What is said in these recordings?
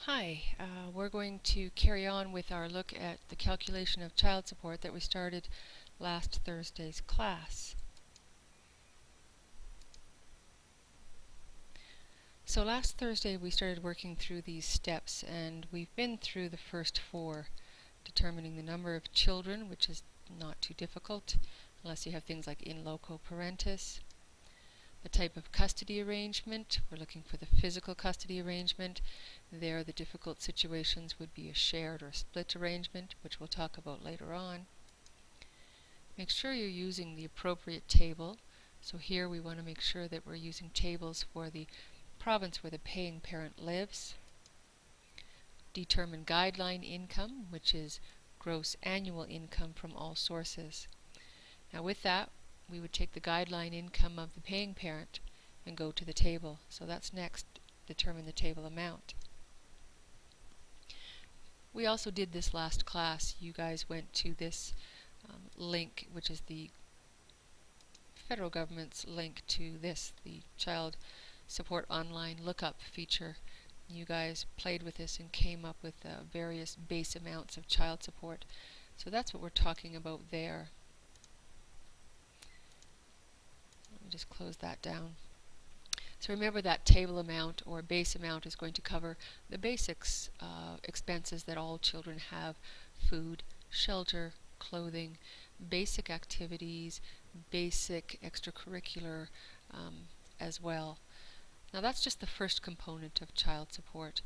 Hi, we're going to carry on with our look at the calculation of child support that we started last Thursday's class. So last Thursday we started working through these steps, and we've been through the first four, determining the number of children, which is not too difficult unless you have things like in loco parentis. The type of custody arrangement, we're looking for the physical custody arrangement. There the difficult situations would be a shared or split arrangement, which we'll talk about later on. Make sure you're using the appropriate table. So here we want to make sure that we're using tables for the province where the paying parent lives. Determine guideline income, which is gross annual income from all sources. Now with that, we would take the guideline income of the paying parent and go to the table. So that's next, determine the table amount. We also did this last class. You guys went to this link, which is the federal government's link to this, the Child Support Online Lookup feature. You guys played with this and came up with various base amounts of child support. So that's what we're talking about there. Let me just close that down. So remember that table amount or base amount is going to cover the basics expenses that all children have: food, shelter, clothing, basic activities, basic extracurricular as well. Now that's just the first component of child support.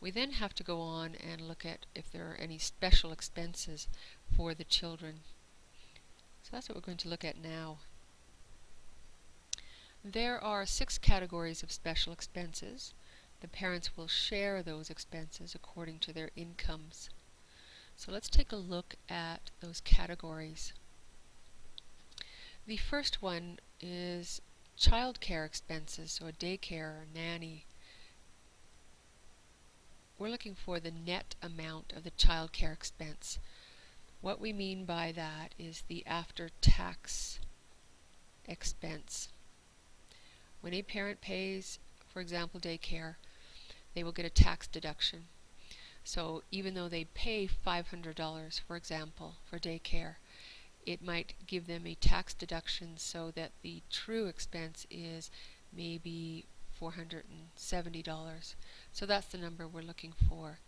We then have to go on and look at if there are any special expenses for the children. So that's what we're going to look at now. There are 6 categories of special expenses. The parents will share those expenses according to their incomes. So let's take a look at those categories. The first one is child care expenses, so a daycare or nanny. We're looking for the net amount of the child care expense. What we mean by that is the after-tax expense. When a parent pays, for example, daycare, they will get a tax deduction. So even though they pay $500, for example, for daycare, it might give them a tax deduction so that the true expense is maybe $470. So that's the number we're looking for.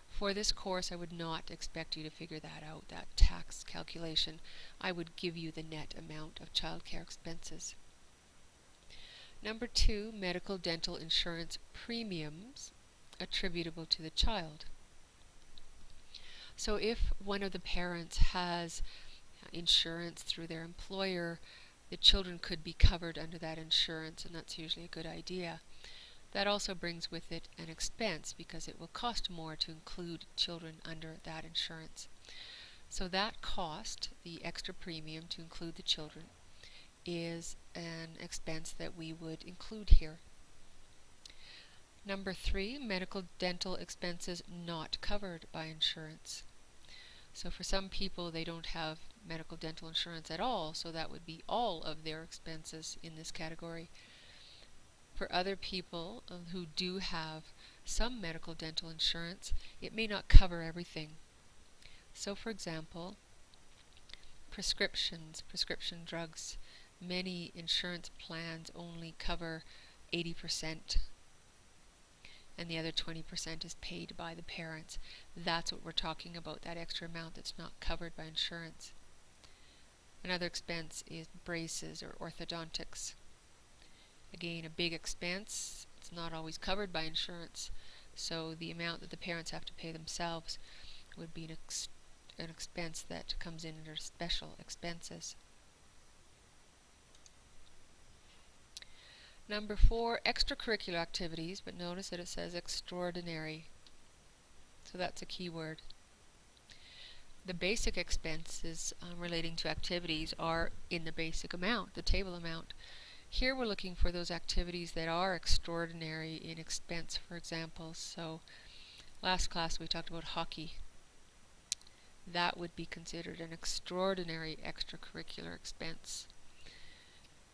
For this course, I would not expect you to figure that out, that tax calculation. I would give you the net amount of childcare expenses. Number 2, medical dental insurance premiums attributable to the child. So if one of the parents has insurance through their employer, the children could be covered under that insurance, and that's usually a good idea. That also brings with it an expense because it will cost more to include children under that insurance. So that cost, the extra premium to include the children, is an expense that we would include here. Number 3, medical dental expenses not covered by insurance. So for some people they don't have medical dental insurance at all, so that would be all of their expenses in this category. For other people who do have some medical dental insurance, it may not cover everything. So for example, prescription drugs. Many insurance plans only cover 80%, and the other 20% is paid by the parents. That's what we're talking about, that extra amount that's not covered by insurance. Another expense is braces or orthodontics. Again, a big expense. It's not always covered by insurance, so the amount that the parents have to pay themselves would be an expense that comes in under special expenses. Number 4, extracurricular activities, but notice that it says extraordinary. So that's a key word. The basic expenses relating to activities are in the basic amount, the table amount. Here we're looking for those activities that are extraordinary in expense, for example. So last class we talked about hockey. That would be considered an extraordinary extracurricular expense.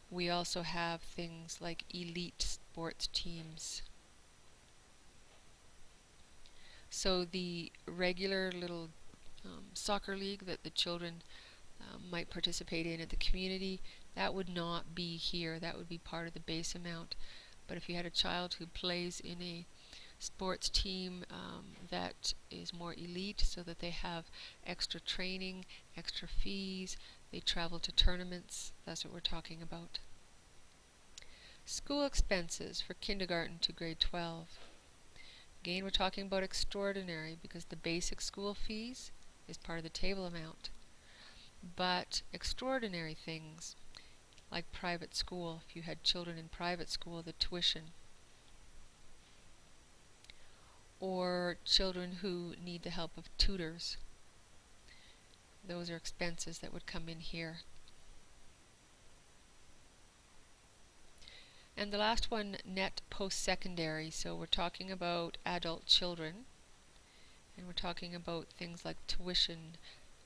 We also have things like elite sports teams. So the regular little soccer league that the children might participate in at the community, that would not be here. That would be part of the base amount. But if you had a child who plays in a sports team that is more elite, so that they have extra training, extra fees, they travel to tournaments, that's what we're talking about. School expenses for kindergarten to grade 12. Again, we're talking about extraordinary because the basic school fees is part of the table amount. But extraordinary things like private school, if you had children in private school, the tuition, or children who need the help of tutors, those are expenses that would come in here. And the last one, net post-secondary. So we're talking about adult children, and we're talking about things like tuition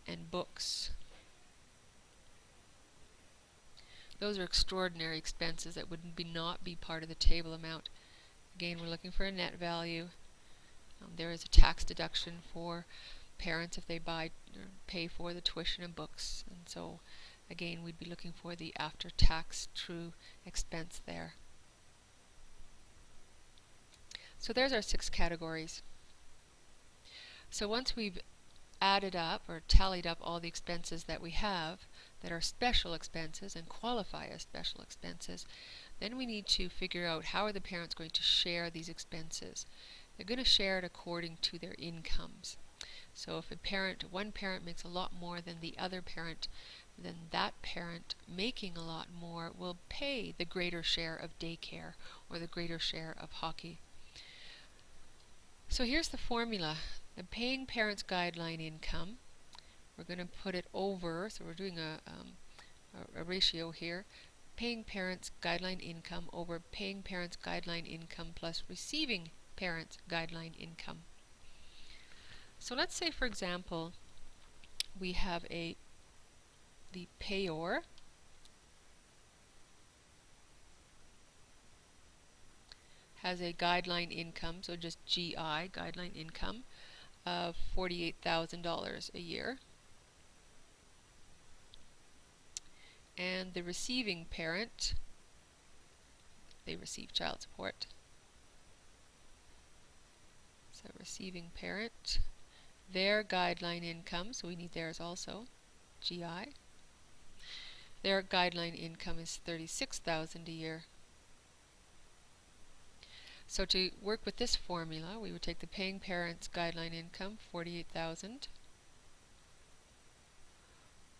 and books. Those are extraordinary expenses that would not be part of the table amount. Again, we're looking for a net value. There is a tax deduction for parents if they pay for the tuition and books, and so again we'd be looking for the after-tax true expense there. So there's our 6 categories. So once we've added up or tallied up all the expenses that we have that are special expenses and qualify as special expenses, then we need to figure out how are the parents going to share these expenses. They're going to share it according to their incomes. So if one parent makes a lot more than the other parent, then that parent making a lot more will pay the greater share of daycare or the greater share of hockey. So here's the formula. The paying parents guideline income, we're going to put it over, so we're doing a ratio here, paying parents guideline income over paying parents guideline income plus receiving parents guideline income. So let's say, for example, we have the payor has a guideline income, so just GI, guideline income, of $48,000 a year. And the receiving parent, they receive child support. So receiving parent, their guideline income, so we need theirs also, GI. Their guideline income is $36,000 a year. So to work with this formula, we would take the paying parents guideline income, $48,000,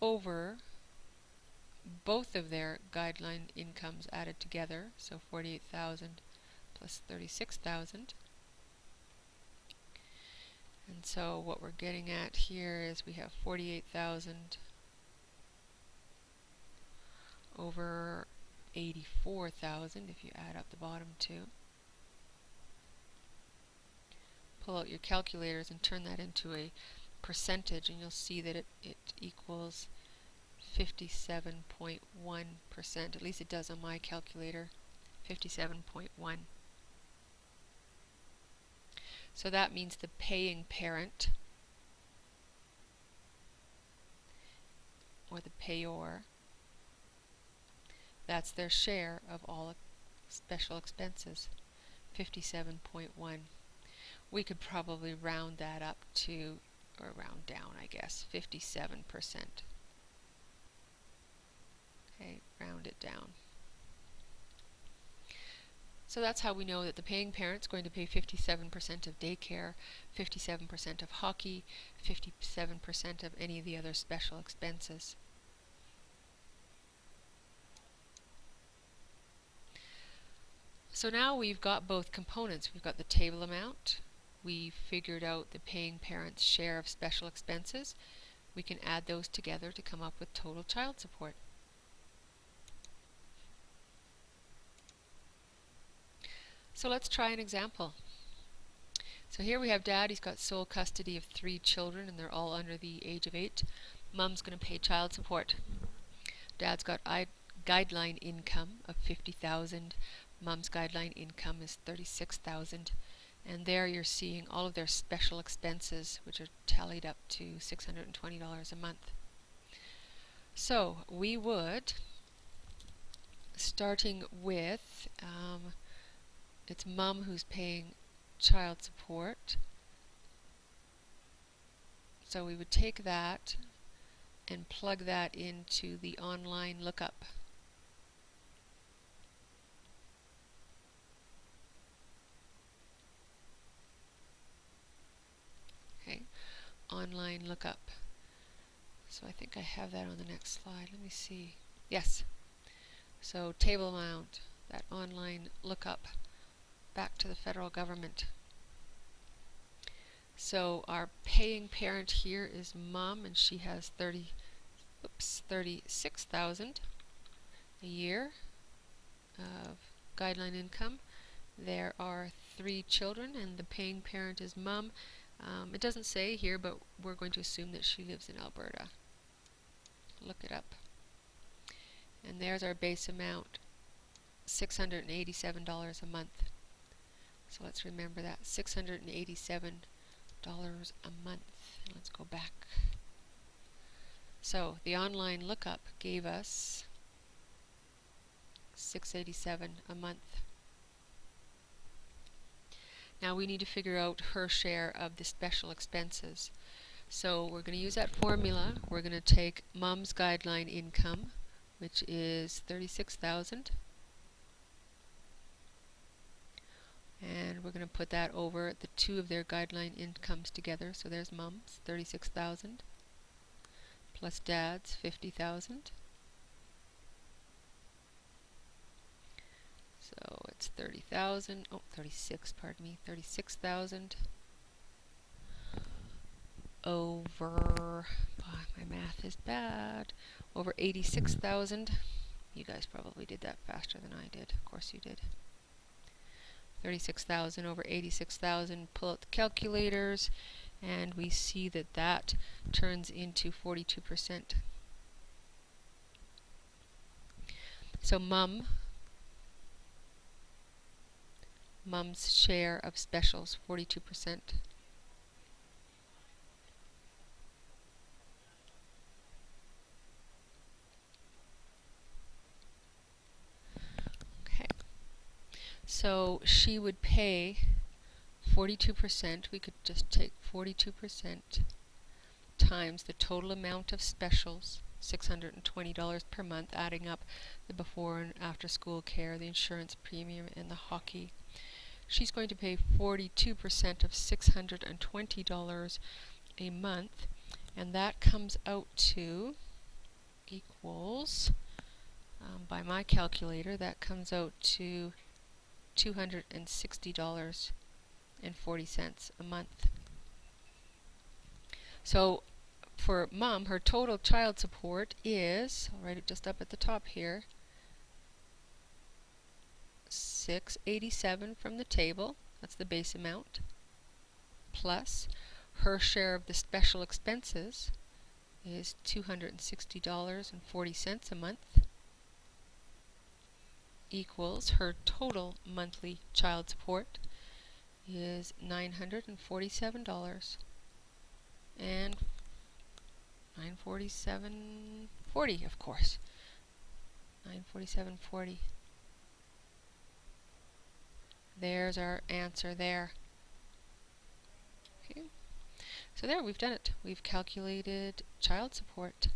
over both of their guideline incomes added together, so $48,000 plus $36,000. And so what we're getting at here is we have $48,000 over $84,000 if you add up the bottom two. Pull out your calculators and turn that into a percentage, and you'll see that it equals 57.1%. At least it does on my calculator, 57.1. So that means the paying parent, or the payor, that's their share of all special expenses, 57.1. We could probably round that up to, or round down, I guess, 57%. Okay, round it down. So that's how we know that the paying parent's going to pay 57% of daycare, 57% of hockey, 57% of any of the other special expenses. So now we've got both components. We've got the table amount. We figured out the paying parent's share of special expenses. We can add those together to come up with total child support. So let's try an example. So here we have Dad. He's got sole custody of 3 children, and they're all under the age of 8. Mom's going to pay child support. Dad's got guideline income of $50,000. Mom's guideline income is $36,000. And there you're seeing all of their special expenses, which are tallied up to $620 a month. So we would, starting with, it's mom who's paying child support. So we would take that and plug that into the online lookup. Okay, online lookup. So I think I have that on the next slide. Let me see. Yes. So table amount, that online lookup, back to the federal government. So our paying parent here is mom, and she has 36,000 a year of guideline income. There are 3 children, and the paying parent is mom. It doesn't say here, but we're going to assume that she lives in Alberta. Look it up. And there's our base amount, $687 a month. So let's remember that, $687 a month. Let's go back. So the online lookup gave us $687 a month. Now we need to figure out her share of the special expenses. So we're going to use that formula. We're going to take mom's guideline income, which is $36,000, and we're going to put that over the 2 of their guideline incomes together. So there's mom's $36,000 plus dad's $50,000. So it's 36,000 over, my math is bad, over 86,000. You guys probably did that faster than I did. Of course you did. 36,000 over 86,000. Pull out the calculators, and we see that that turns into 42%. So mom's share of specials, 42%. Okay. So she would pay 42%. We could just take 42% times the total amount of specials, $620 per month, adding up the before and after school care, the insurance premium, and the hockey. She's going to pay 42% of $620 a month, and that comes out to equals, by my calculator, that comes out to $260.40 a month. So for mom, her total child support is, I'll write it just up at the top here, $687 from the table, that's the base amount, plus her share of the special expenses is $260.40 a month, equals her total monthly child support is $947 and $947.40, of course. $947.40. There's our answer there. Okay. So there, we've done it. We've calculated child support.